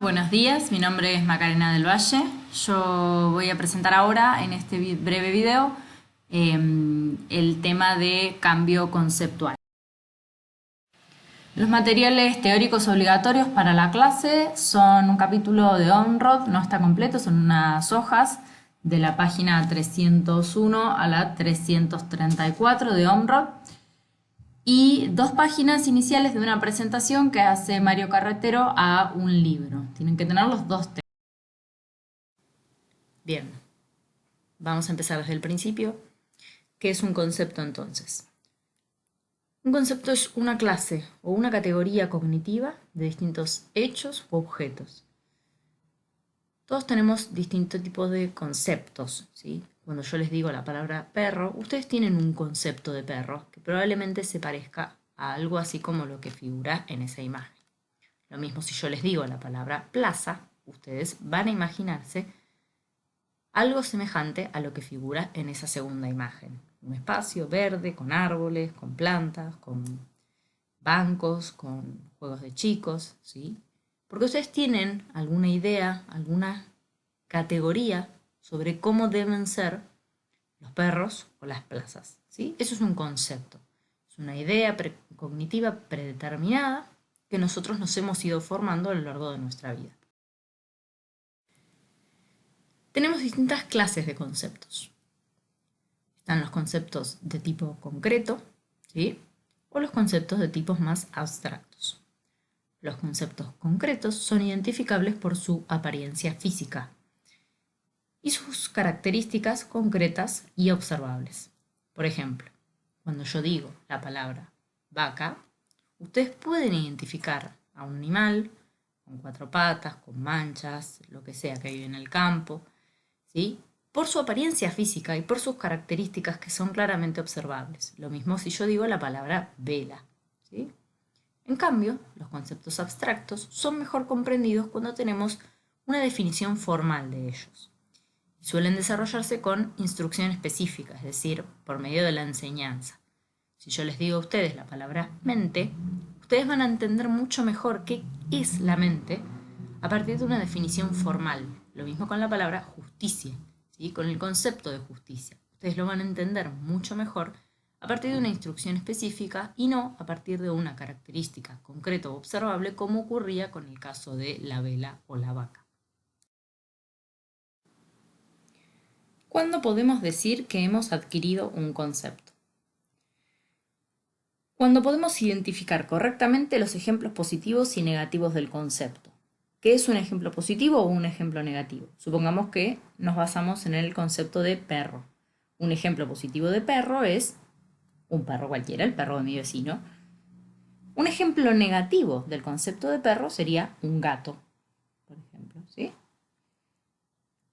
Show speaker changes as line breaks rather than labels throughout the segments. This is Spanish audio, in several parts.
Buenos días, mi nombre es Macarena del Valle. Yo voy a presentar ahora en este breve video el tema de cambio conceptual. Los materiales teóricos obligatorios para la clase son un capítulo de OnRod, no está completo, son unas hojas de la página 301 a la 334 de OnRod y 2 páginas iniciales de una presentación que hace Mario Carretero a un libro. Tienen que tener los 2 textos. Bien, vamos a empezar desde el principio. ¿Qué es un concepto entonces? Un concepto es una clase o una categoría cognitiva de distintos hechos u objetos. Todos tenemos distintos tipos de conceptos, ¿sí? Cuando yo les digo la palabra perro, ustedes tienen un concepto de perro que probablemente se parezca a algo así como lo que figura en esa imagen. Lo mismo si yo les digo la palabra plaza, ustedes van a imaginarse algo semejante a lo que figura en esa segunda imagen. Un espacio verde, con árboles, con plantas, con bancos, con juegos de chicos, ¿sí? Porque ustedes tienen alguna idea, alguna categoría sobre cómo deben ser los perros o las plazas, ¿sí? Eso es un concepto. Es una idea cognitiva predeterminada que nosotros nos hemos ido formando a lo largo de nuestra vida. Tenemos distintas clases de conceptos. Están los conceptos de tipo concreto, ¿sí? O los conceptos de tipos más abstractos. Los conceptos concretos son identificables por su apariencia física y sus características concretas y observables. Por ejemplo, cuando yo digo la palabra vaca, ustedes pueden identificar a un animal con 4 patas, con manchas, lo que sea que vive en el campo, ¿sí? Por su apariencia física y por sus características que son claramente observables. Lo mismo si yo digo la palabra vela, ¿sí? En cambio, los conceptos abstractos son mejor comprendidos cuando tenemos una definición formal de ellos. Suelen desarrollarse con instrucción específica, es decir, por medio de la enseñanza. Si yo les digo a ustedes la palabra mente, ustedes van a entender mucho mejor qué es la mente a partir de una definición formal. Lo mismo con la palabra justicia, ¿sí? Con el concepto de justicia. Ustedes lo van a entender mucho mejor a partir de una instrucción específica y no a partir de una característica concreta o observable como ocurría con el caso de la vela o la vaca. ¿Cuándo podemos decir que hemos adquirido un concepto? Cuando podemos identificar correctamente los ejemplos positivos y negativos del concepto. ¿Qué es un ejemplo positivo o un ejemplo negativo? Supongamos que nos basamos en el concepto de perro. Un ejemplo positivo de perro es un perro cualquiera, el perro de mi vecino. Un ejemplo negativo del concepto de perro sería un gato, por ejemplo, ¿sí?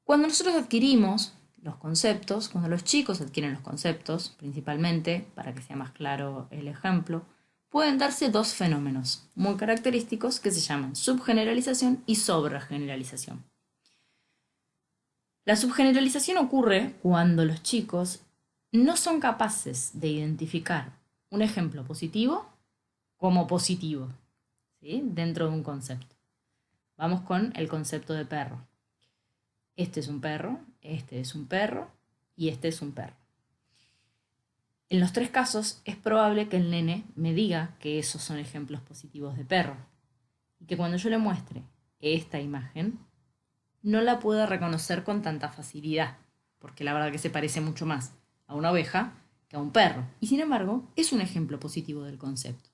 Cuando nosotros adquirimos los conceptos, cuando los chicos adquieren los conceptos, principalmente, para que sea más claro el ejemplo, pueden darse 2 fenómenos muy característicos que se llaman subgeneralización y sobregeneralización. La subgeneralización ocurre cuando los chicos no son capaces de identificar un ejemplo positivo como positivo, ¿sí? Dentro de un concepto. Vamos con el concepto de perro. Este es un perro, este es un perro y este es un perro. En los 3 casos es probable que el nene me diga que esos son ejemplos positivos de perro y que cuando yo le muestre esta imagen no la pueda reconocer con tanta facilidad, porque la verdad que se parece mucho más a una oveja que a un perro, y sin embargo es un ejemplo positivo del concepto.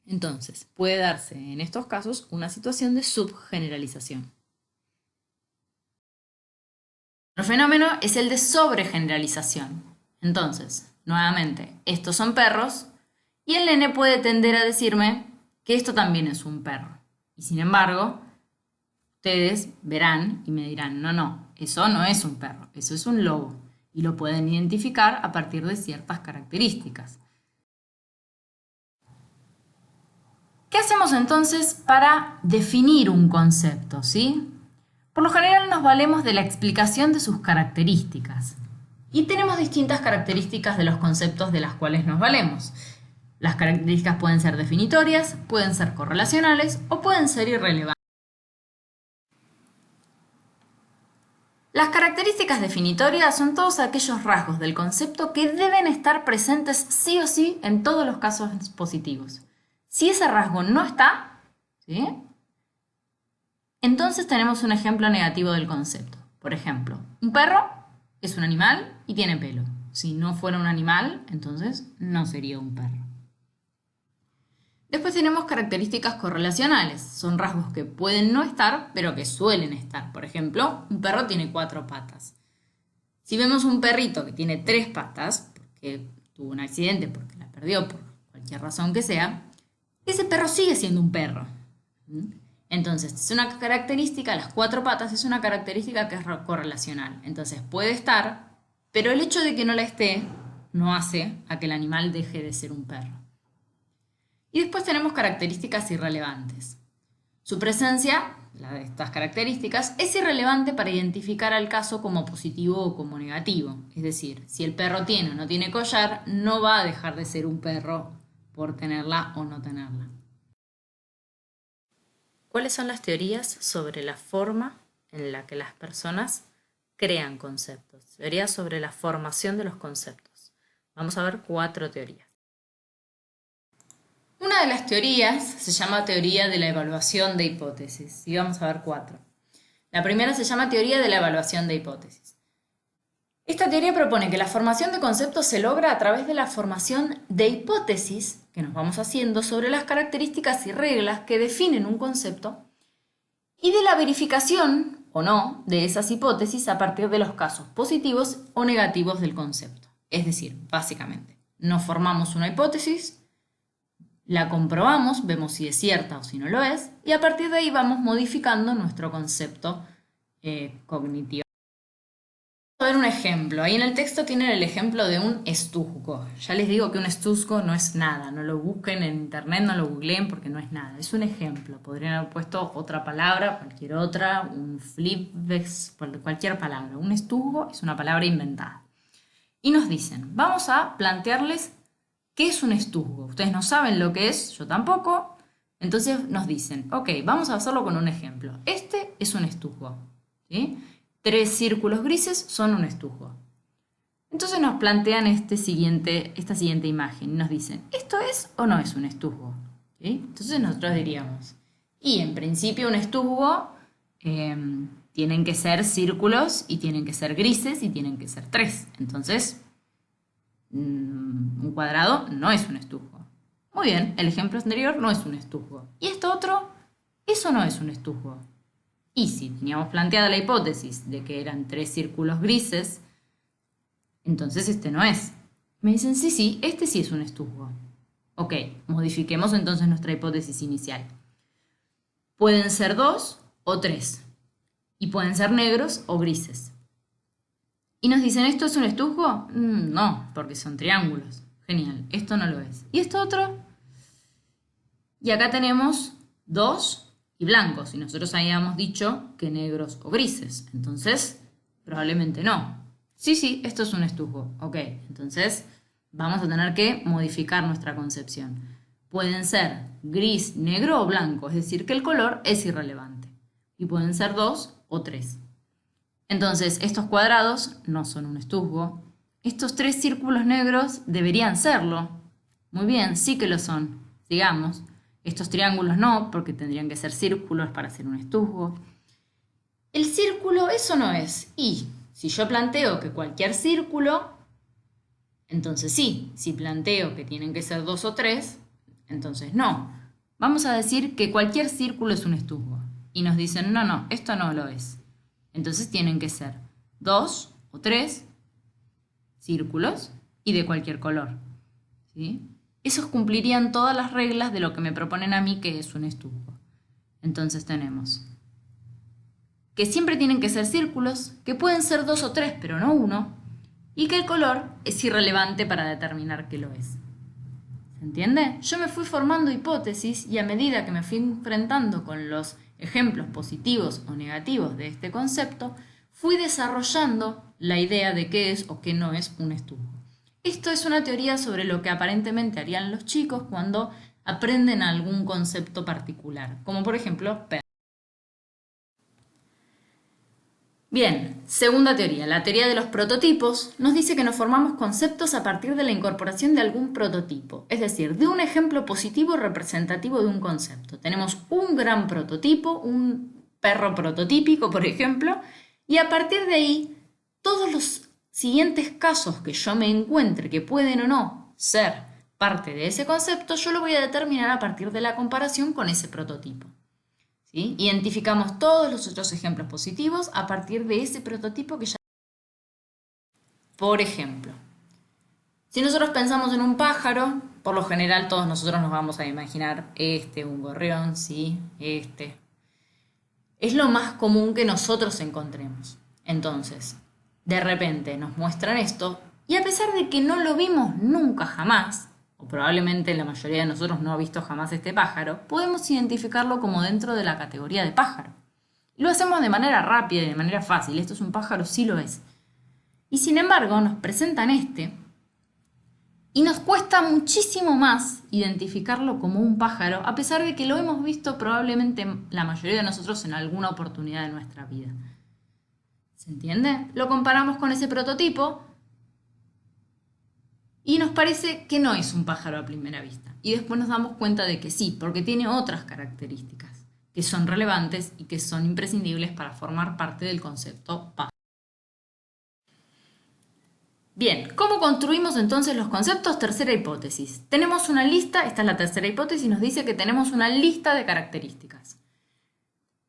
Entonces, puede darse en estos casos una situación de subgeneralización. Otro fenómeno es el de sobregeneralización. Entonces, nuevamente, estos son perros y el nene puede tender a decirme que esto también es un perro. Y sin embargo, ustedes verán y me dirán, no, eso no es un perro, eso es un lobo. Y lo pueden identificar a partir de ciertas características. ¿Qué hacemos entonces para definir un concepto, sí? Por lo general nos valemos de la explicación de sus características. Y tenemos distintas características de los conceptos de las cuales nos valemos. Las características pueden ser definitorias, pueden ser correlacionales o pueden ser irrelevantes. Las características definitorias son todos aquellos rasgos del concepto que deben estar presentes sí o sí en todos los casos positivos. Si ese rasgo no está, ¿sí?, entonces tenemos un ejemplo negativo del concepto. Por ejemplo, un perro es un animal y tiene pelo. Si no fuera un animal, entonces no sería un perro. Después tenemos características correlacionales. Son rasgos que pueden no estar, pero que suelen estar. Por ejemplo, un perro tiene 4 patas. Si vemos un perrito que tiene 3 patas, porque tuvo un accidente, porque la perdió por cualquier razón que sea, ese perro sigue siendo un perro. Entonces, es una característica, las 4 patas es una característica que es correlacional. Entonces, puede estar, pero el hecho de que no la esté no hace a que el animal deje de ser un perro. Y después tenemos características irrelevantes. Su presencia, la de estas características, es irrelevante para identificar al caso como positivo o como negativo. Es decir, si el perro tiene o no tiene collar, no va a dejar de ser un perro por tenerla o no tenerla. ¿Cuáles son las teorías sobre la forma en la que las personas crean conceptos? Teorías sobre la formación de los conceptos. Vamos a ver 4 teorías. Una de las teorías se llama teoría de la evaluación de hipótesis. Y vamos a ver 4. La primera se llama teoría de la evaluación de hipótesis. Esta teoría propone que la formación de conceptos se logra a través de la formación de hipótesis que nos vamos haciendo sobre las características y reglas que definen un concepto y de la verificación o no de esas hipótesis a partir de los casos positivos o negativos del concepto. Es decir, básicamente, nos formamos una hipótesis, la comprobamos, vemos si es cierta o si no lo es, y a partir de ahí vamos modificando nuestro concepto cognitivo. Vamos a ver un ejemplo. Ahí en el texto tienen el ejemplo de un estuzgo. Ya les digo que un estuzgo no es nada. No lo busquen en internet, no lo googleen porque no es nada. Es un ejemplo. Podrían haber puesto otra palabra, cualquier otra, un flipvex, cualquier palabra. Un estuzgo es una palabra inventada. Y nos dicen, vamos a plantearles qué es un estuzgo. Ustedes no saben lo que es, yo tampoco. Entonces nos dicen, ok, vamos a hacerlo con un ejemplo. Este es un estuzgo, ¿sí? 3 círculos grises son un estuzgo. Entonces nos plantean esta siguiente imagen y nos dicen, ¿esto es o no es un estuzgo? ¿Sí? Entonces nosotros diríamos, y en principio un estuzgo tienen que ser círculos y tienen que ser grises y tienen que ser 3. Entonces, un cuadrado no es un estuzgo. Muy bien, el ejemplo anterior no es un estuzgo. ¿Y esto otro? Eso no es un estuzgo. Y si teníamos planteada la hipótesis de que eran 3 círculos grises, entonces este no es. Me dicen, sí, este sí es un estuzgo. Ok, modifiquemos entonces nuestra hipótesis inicial. Pueden ser 2 o 3. Y pueden ser negros o grises. Y nos dicen, ¿esto es un estuzgo? No, porque son triángulos. Genial, esto no lo es. ¿Y esto otro? Y acá tenemos 2 y blancos, y nosotros habíamos dicho que negros o grises, entonces probablemente no. Sí, esto es un estuzgo, ok, entonces vamos a tener que modificar nuestra concepción. Pueden ser gris, negro o blanco, es decir, que el color es irrelevante, y pueden ser 2 o 3. Entonces, estos cuadrados no son un estuzgo, estos 3 círculos negros deberían serlo. Muy bien, sí que lo son, sigamos. Estos triángulos no, porque tendrían que ser círculos para hacer un estuzgo. El círculo, eso no es. Y si yo planteo que cualquier círculo, entonces sí. Si planteo que tienen que ser 2 o 3, entonces no. Vamos a decir que cualquier círculo es un estuzgo. Y nos dicen, no, esto no lo es. Entonces tienen que ser 2 o 3 círculos y de cualquier color. ¿Sí? Esos cumplirían todas las reglas de lo que me proponen a mí que es un estuzgo. Entonces tenemos que siempre tienen que ser círculos, que pueden ser 2 o 3, pero no 1, y que el color es irrelevante para determinar que lo es. ¿Se entiende? Yo me fui formando hipótesis y a medida que me fui enfrentando con los ejemplos positivos o negativos de este concepto, fui desarrollando la idea de qué es o qué no es un estuzgo. Esto es una teoría sobre lo que aparentemente harían los chicos cuando aprenden algún concepto particular, como por ejemplo perro. Bien, segunda teoría, la teoría de los prototipos, nos dice que nos formamos conceptos a partir de la incorporación de algún prototipo, es decir, de un ejemplo positivo representativo de un concepto. Tenemos un gran prototipo, un perro prototípico, por ejemplo, y a partir de ahí, todos los siguientes casos que yo me encuentre que pueden o no ser parte de ese concepto, yo lo voy a determinar a partir de la comparación con ese prototipo. ¿Sí? Identificamos todos los otros ejemplos positivos a partir de ese prototipo que ya... Por ejemplo, si nosotros pensamos en un pájaro, por lo general todos nosotros nos vamos a imaginar un gorrión, ¿sí? Es lo más común que nosotros encontremos. Entonces, de repente nos muestran esto y a pesar de que no lo vimos nunca jamás, o probablemente la mayoría de nosotros no ha visto jamás este pájaro, podemos identificarlo como dentro de la categoría de pájaro. Lo hacemos de manera rápida y de manera fácil. Esto es un pájaro, sí lo es. Y sin embargo nos presentan y nos cuesta muchísimo más identificarlo como un pájaro, a pesar de que lo hemos visto probablemente la mayoría de nosotros en alguna oportunidad de nuestra vida. ¿Se entiende? Lo comparamos con ese prototipo y nos parece que no es un pájaro a primera vista. Y después nos damos cuenta de que sí, porque tiene otras características que son relevantes y que son imprescindibles para formar parte del concepto pájaro. Bien, ¿cómo construimos entonces los conceptos? Tercera hipótesis. Tenemos una lista, esta es la tercera hipótesis, nos dice que tenemos una lista de características.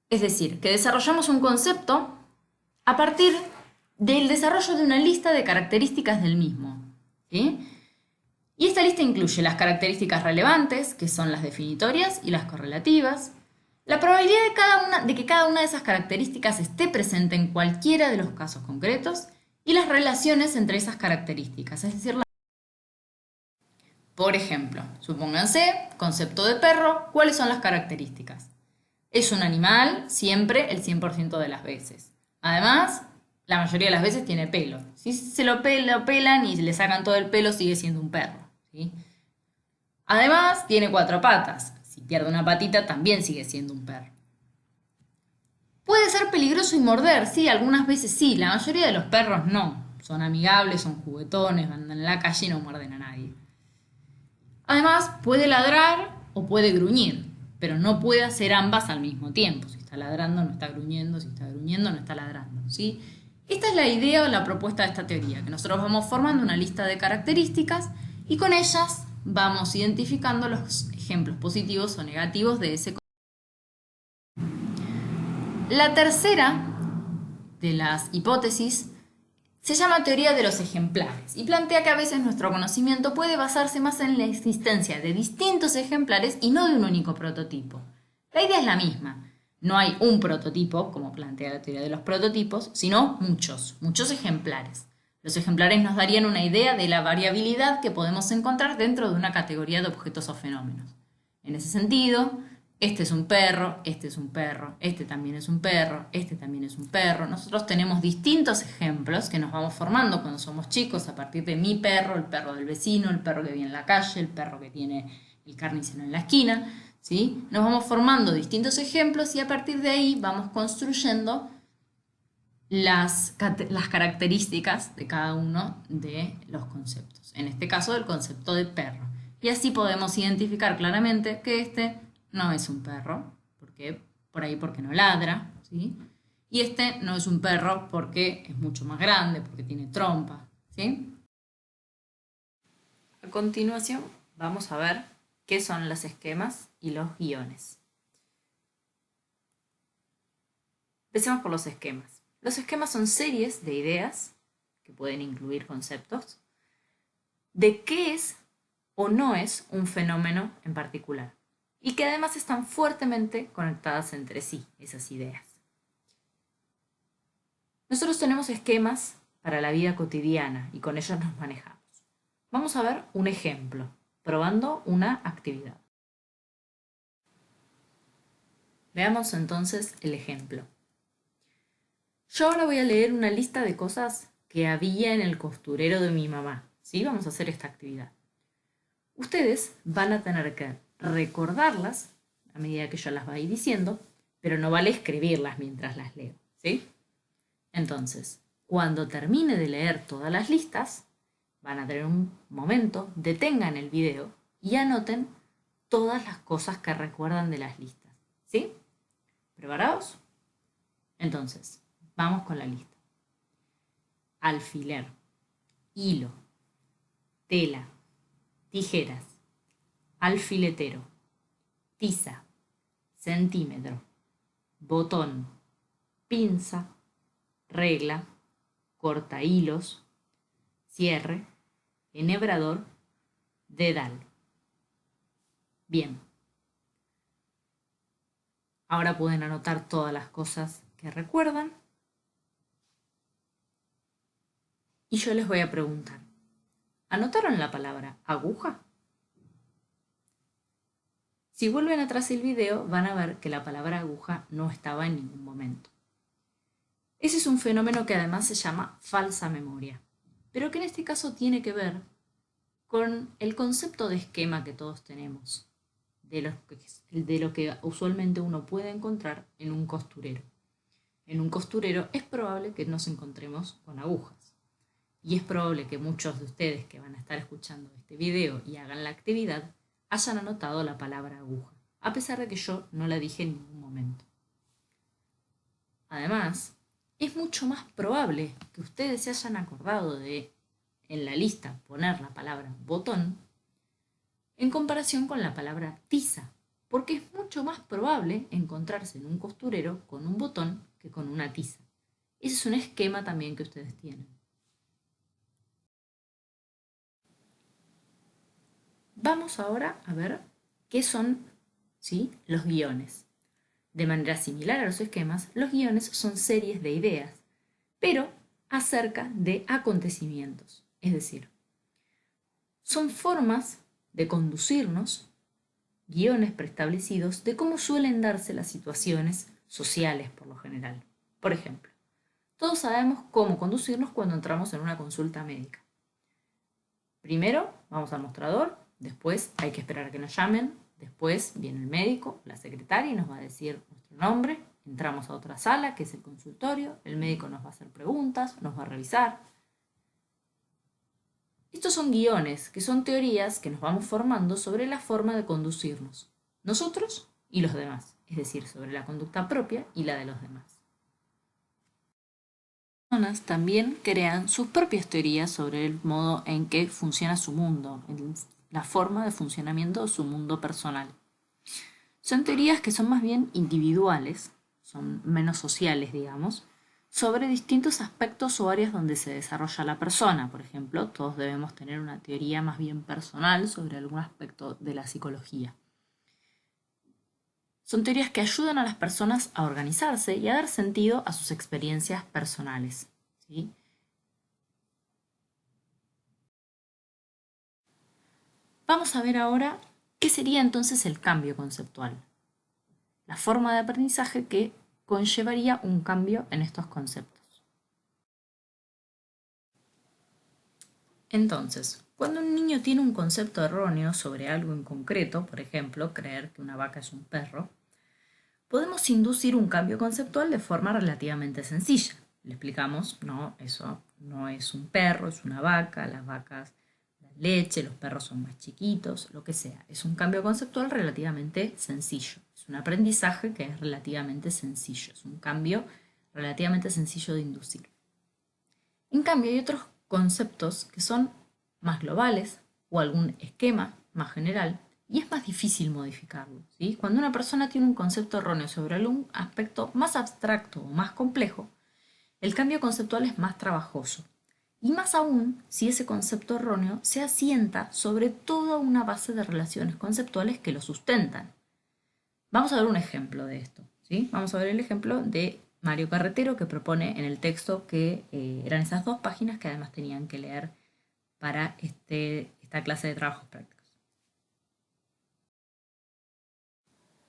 Es decir, que desarrollamos un concepto a partir del desarrollo de una lista de características del mismo. ¿Sí? Y esta lista incluye las características relevantes, que son las definitorias y las correlativas, la probabilidad de que cada una de esas características esté presente en cualquiera de los casos concretos y las relaciones entre esas características, es decir, por ejemplo, supónganse, concepto de perro, ¿cuáles son las características? Es un animal siempre el 100% de las veces. Además, la mayoría de las veces tiene pelo. Si se lo pelan y le sacan todo el pelo, sigue siendo un perro. ¿Sí? Además, tiene 4 patas. Si pierde una patita, también sigue siendo un perro. Puede ser peligroso y morder, sí, algunas veces sí. La mayoría de los perros no. Son amigables, son juguetones, andan en la calle y no muerden a nadie. Además, puede ladrar o puede gruñir, pero no puede hacer ambas al mismo tiempo. Si está ladrando, no está gruñendo. Si está gruñendo, no está ladrando. ¿Sí? Esta es la idea o la propuesta de esta teoría, que nosotros vamos formando una lista de características y con ellas vamos identificando los ejemplos positivos o negativos de ese concepto. La tercera de las hipótesis se llama teoría de los ejemplares y plantea que a veces nuestro conocimiento puede basarse más en la existencia de distintos ejemplares y no de un único prototipo. La idea es la misma. No hay un prototipo, como plantea la teoría de los prototipos, sino muchos ejemplares. Los ejemplares nos darían una idea de la variabilidad que podemos encontrar dentro de una categoría de objetos o fenómenos. En ese sentido, este es un perro, este es un perro, este también es un perro, este también es un perro. Nosotros tenemos distintos ejemplos que nos vamos formando cuando somos chicos a partir de mi perro, el perro del vecino, el perro que vive en la calle, el perro que tiene el carnicero en la esquina. ¿Sí? Nos vamos formando distintos ejemplos y a partir de ahí vamos construyendo las características de cada uno de los conceptos. En este caso, el concepto de perro. Y así podemos identificar claramente que este no es un perro, porque no ladra, ¿sí? Y este no es un perro porque es mucho más grande, porque tiene trompa, ¿sí? A continuación vamos a ver qué son los esquemas y los guiones. Empecemos por los esquemas. Los esquemas son series de ideas, que pueden incluir conceptos, de qué es o no es un fenómeno en particular, y que además están fuertemente conectadas entre sí, esas ideas. Nosotros tenemos esquemas para la vida cotidiana y con ellos nos manejamos. Vamos a ver un ejemplo, probando una actividad. Veamos entonces el ejemplo. Yo ahora voy a leer una lista de cosas que había en el costurero de mi mamá. ¿Sí? Vamos a hacer esta actividad. Ustedes van a tener que recordarlas a medida que yo las vaya diciendo, pero no vale escribirlas mientras las leo. ¿Sí? Entonces, cuando termine de leer todas las listas, van a tener un momento, detengan el video y anoten todas las cosas que recuerdan de las listas. ¿Sí? ¿Preparados? Entonces, vamos con la lista. Alfiler, hilo, tela, tijeras, alfiletero, tiza, centímetro, botón, pinza, regla, corta hilos, cierre, enhebrador, dedal. Bien. Ahora pueden anotar todas las cosas que recuerdan. Y yo les voy a preguntar, ¿anotaron la palabra aguja? Si vuelven atrás el video, van a ver que la palabra aguja no estaba en ningún momento. Ese es un fenómeno que además se llama falsa memoria, pero que en este caso tiene que ver con el concepto de esquema que todos tenemos, de lo que usualmente uno puede encontrar en un costurero. En un costurero es probable que nos encontremos con agujas. Y es probable que muchos de ustedes que van a estar escuchando este video y hagan la actividad hayan anotado la palabra aguja, a pesar de que yo no la dije en ningún momento. Además, es mucho más probable que ustedes se hayan acordado de, en la lista, poner la palabra botón en comparación con la palabra tiza, porque es mucho más probable encontrarse en un costurero con un botón que con una tiza. Ese es un esquema también que ustedes tienen. Vamos ahora a ver qué son, ¿sí?, los guiones. De manera similar a los esquemas, los guiones son series de ideas, pero acerca de acontecimientos. Es decir, son formas de conducirnos, guiones preestablecidos de cómo suelen darse las situaciones sociales por lo general. Por ejemplo, todos sabemos cómo conducirnos cuando entramos en una consulta médica. Primero vamos al mostrador, después hay que esperar a que nos llamen, después viene el médico, la secretaria y nos va a decir nuestro nombre, entramos a otra sala que es el consultorio, el médico nos va a hacer preguntas, nos va a revisar. Estos son guiones, que son teorías que nos vamos formando sobre la forma de conducirnos, nosotros y los demás, es decir, sobre la conducta propia y la de los demás. Las personas también crean sus propias teorías sobre el modo en que funciona su mundo, la forma de funcionamiento de su mundo personal. Son teorías que son más bien individuales, son menos sociales, digamos, sobre distintos aspectos o áreas donde se desarrolla la persona. Por ejemplo, todos debemos tener una teoría más bien personal sobre algún aspecto de la psicología. Son teorías que ayudan a las personas a organizarse y a dar sentido a sus experiencias personales, ¿sí? Vamos a ver ahora qué sería entonces el cambio conceptual, la forma de aprendizaje que conllevaría un cambio en estos conceptos. Entonces, cuando un niño tiene un concepto erróneo sobre algo en concreto, por ejemplo, creer que una vaca es un perro, podemos inducir un cambio conceptual de forma relativamente sencilla. Le explicamos, no, eso no es un perro, es una vaca, las vacas dan leche, los perros son más chiquitos, lo que sea. Es un cambio conceptual relativamente sencillo. Es un aprendizaje que es relativamente sencillo. Es un cambio relativamente sencillo de inducir. En cambio, hay otros conceptos que son más globales o algún esquema más general y es más difícil modificarlo, ¿sí? Cuando una persona tiene un concepto erróneo sobre algún aspecto más abstracto o más complejo, el cambio conceptual es más trabajoso. Y más aún si ese concepto erróneo se asienta sobre toda una base de relaciones conceptuales que lo sustentan. Vamos a ver un ejemplo de esto, ¿sí? Vamos a ver el ejemplo de Mario Carretero que propone en el texto que eran esas 2 páginas que además tenían que leer para esta clase de trabajos prácticos.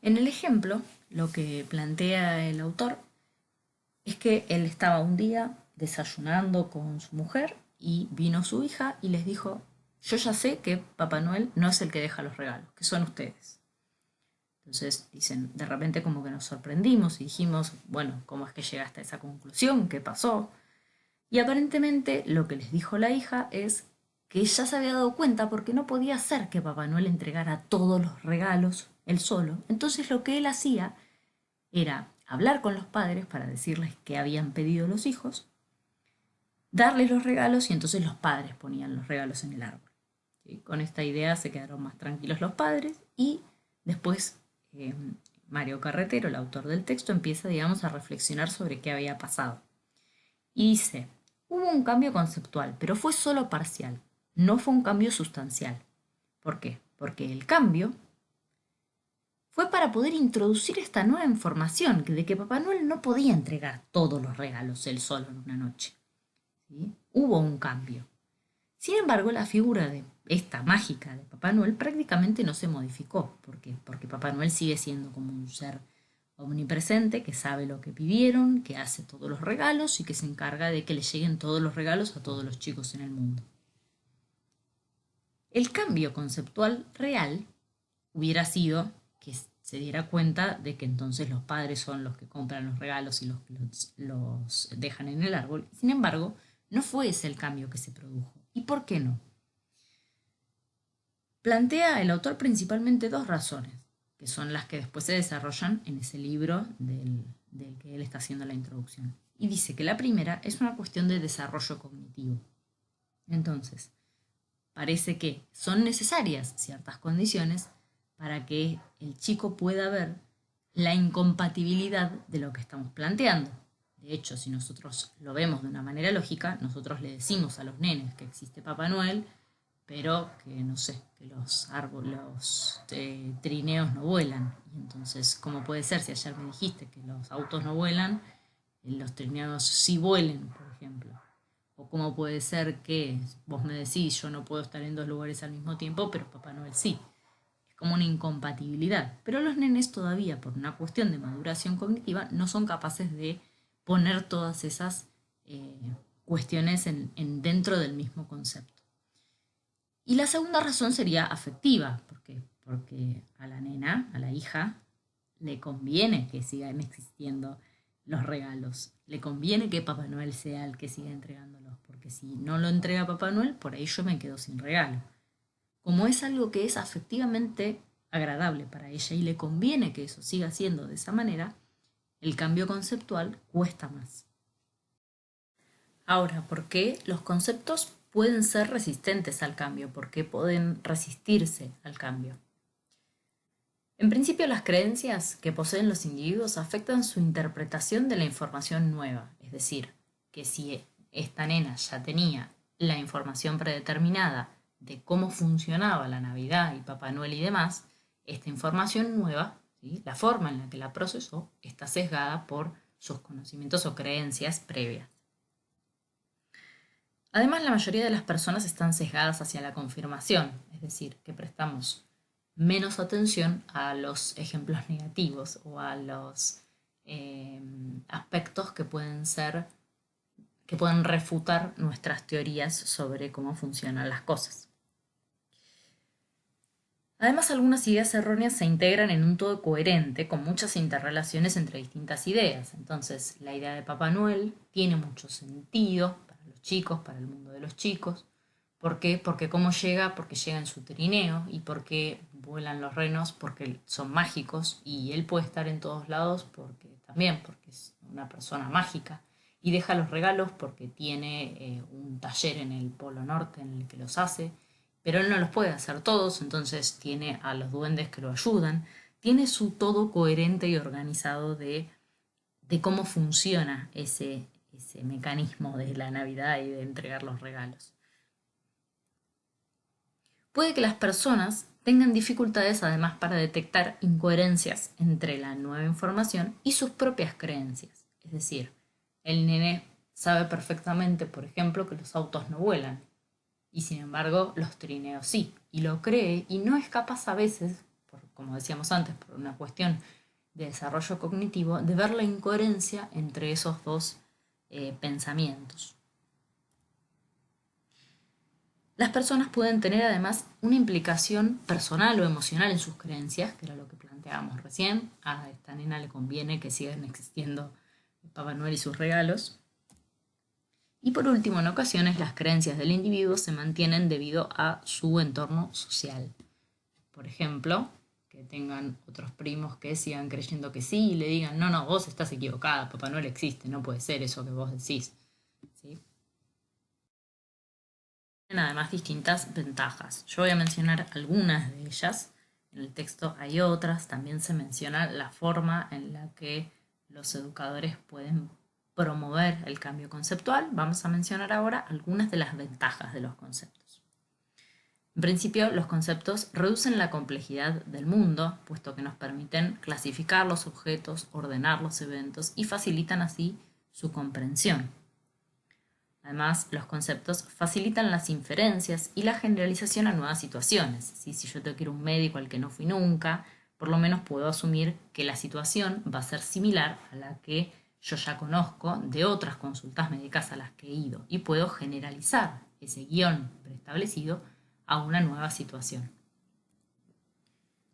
En el ejemplo, lo que plantea el autor es que él estaba un día desayunando con su mujer y vino su hija y les dijo, yo ya sé que Papá Noel no es el que deja los regalos, que son ustedes. Entonces dicen, de repente como que nos sorprendimos y dijimos, bueno, ¿cómo es que llegaste a esa conclusión? ¿Qué pasó? Y aparentemente lo que les dijo la hija es que ella se había dado cuenta porque no podía ser que Papá Noel entregara todos los regalos él solo. Entonces lo que él hacía era hablar con los padres para decirles que habían pedido los hijos, darles los regalos y entonces los padres ponían los regalos en el árbol. ¿Sí? Con esta idea se quedaron más tranquilos los padres y después Mario Carretero, el autor del texto, empieza, digamos, a reflexionar sobre qué había pasado. Y dice, hubo un cambio conceptual, pero fue solo parcial, no fue un cambio sustancial. ¿Por qué? Porque el cambio fue para poder introducir esta nueva información de que Papá Noel no podía entregar todos los regalos él solo en una noche. ¿Sí? Hubo un cambio. Sin embargo, la figura de esta mágica de Papá Noel prácticamente no se modificó. ¿Por qué? Porque Papá Noel sigue siendo como un ser omnipresente que sabe lo que pidieron, que hace todos los regalos y que se encarga de que le lleguen todos los regalos a todos los chicos en el mundo. El cambio conceptual real hubiera sido que se diera cuenta de que entonces los padres son los que compran los regalos y los que los dejan en el árbol. Sin embargo, no fue ese el cambio que se produjo. ¿Y por qué no? Plantea el autor principalmente dos razones, que son las que después se desarrollan en ese libro del que él está haciendo la introducción. Y dice que la primera es una cuestión de desarrollo cognitivo. Entonces, parece que son necesarias ciertas condiciones para que el chico pueda ver la incompatibilidad de lo que estamos planteando. De hecho, si nosotros lo vemos de una manera lógica, nosotros le decimos a los nenes que existe Papá Noel, pero que no sé, que los trineos no vuelan. Y entonces, ¿cómo puede ser si ayer me dijiste que los autos no vuelan, los trineos sí vuelen, por ejemplo? O cómo puede ser que vos me decís yo no puedo estar en dos lugares al mismo tiempo, pero Papá Noel sí. Es como una incompatibilidad. Pero los nenes todavía, por una cuestión de maduración cognitiva, no son capaces de poner todas esas cuestiones dentro del mismo concepto. Y la segunda razón sería afectiva, porque a la nena, a la hija, le conviene que sigan existiendo los regalos. Le conviene que Papá Noel sea el que siga entregándolos, porque si no lo entrega Papá Noel, por ahí yo me quedo sin regalo. Como es algo que es afectivamente agradable para ella y le conviene que eso siga siendo de esa manera, el cambio conceptual cuesta más. Ahora, ¿por qué los conceptos pueden ser resistentes al cambio? ¿Por qué pueden resistirse al cambio? En principio, las creencias que poseen los individuos afectan su interpretación de la información nueva, es decir, que si esta nena ya tenía la información predeterminada de cómo funcionaba la Navidad y Papá Noel y demás, esta información nueva, ¿sí?, la forma en la que la procesó, está sesgada por sus conocimientos o creencias previas. Además, la mayoría de las personas están sesgadas hacia la confirmación, es decir, que prestamos menos atención a los ejemplos negativos o a los aspectos que pueden refutar nuestras teorías sobre cómo funcionan las cosas. Además, algunas ideas erróneas se integran en un todo coherente con muchas interrelaciones entre distintas ideas. Entonces, la idea de Papá Noel tiene mucho sentido para los chicos, para el mundo de los chicos. ¿Por qué? Porque cómo llega, porque llega en su trineo, y porque vuelan los renos, porque son mágicos y él puede estar en todos lados porque es una persona mágica, y deja los regalos porque tiene un taller en el Polo Norte en el que los hace, pero él no los puede hacer todos, entonces tiene a los duendes que lo ayudan, tiene su todo coherente y organizado de cómo funciona ese mecanismo de la Navidad y de entregar los regalos. Puede que las personas tengan dificultades además para detectar incoherencias entre la nueva información y sus propias creencias. Es decir, el nene sabe perfectamente, por ejemplo, que los autos no vuelan, y sin embargo los trineos sí, y lo cree y no es capaz a veces, como decíamos antes, por una cuestión de desarrollo cognitivo, de ver la incoherencia entre esos dos pensamientos. Las personas pueden tener además una implicación personal o emocional en sus creencias, que era lo que planteaba planteábamos recién. A esta nena le conviene que sigan existiendo Papá Noel y sus regalos. Y por último, en ocasiones las creencias del individuo se mantienen debido a su entorno social. Por ejemplo, que tengan otros primos que sigan creyendo que sí y le digan, no, vos estás equivocada, Papá Noel existe, no puede ser eso que vos decís. ¿Sí? Tienen además distintas ventajas. Yo voy a mencionar algunas de ellas. En el texto hay otras. También se menciona la forma en la que los educadores pueden promover el cambio conceptual. Vamos a mencionar ahora algunas de las ventajas de los conceptos. En principio, los conceptos reducen la complejidad del mundo, puesto que nos permiten clasificar los objetos, ordenar los eventos y facilitan así su comprensión. Además, los conceptos facilitan las inferencias y la generalización a nuevas situaciones. Si yo tengo que ir a un médico al que no fui nunca, por lo menos puedo asumir que la situación va a ser similar a la que yo ya conozco de otras consultas médicas a las que he ido y puedo generalizar ese guión preestablecido a una nueva situación.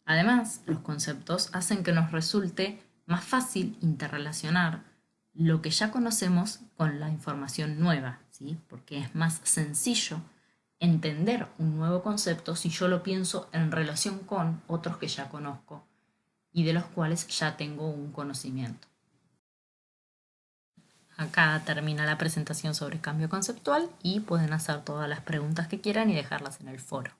Además, los conceptos hacen que nos resulte más fácil interrelacionar lo que ya conocemos con la información nueva, ¿sí? Porque es más sencillo entender un nuevo concepto si yo lo pienso en relación con otros que ya conozco y de los cuales ya tengo un conocimiento. Acá termina la presentación sobre cambio conceptual y pueden hacer todas las preguntas que quieran y dejarlas en el foro.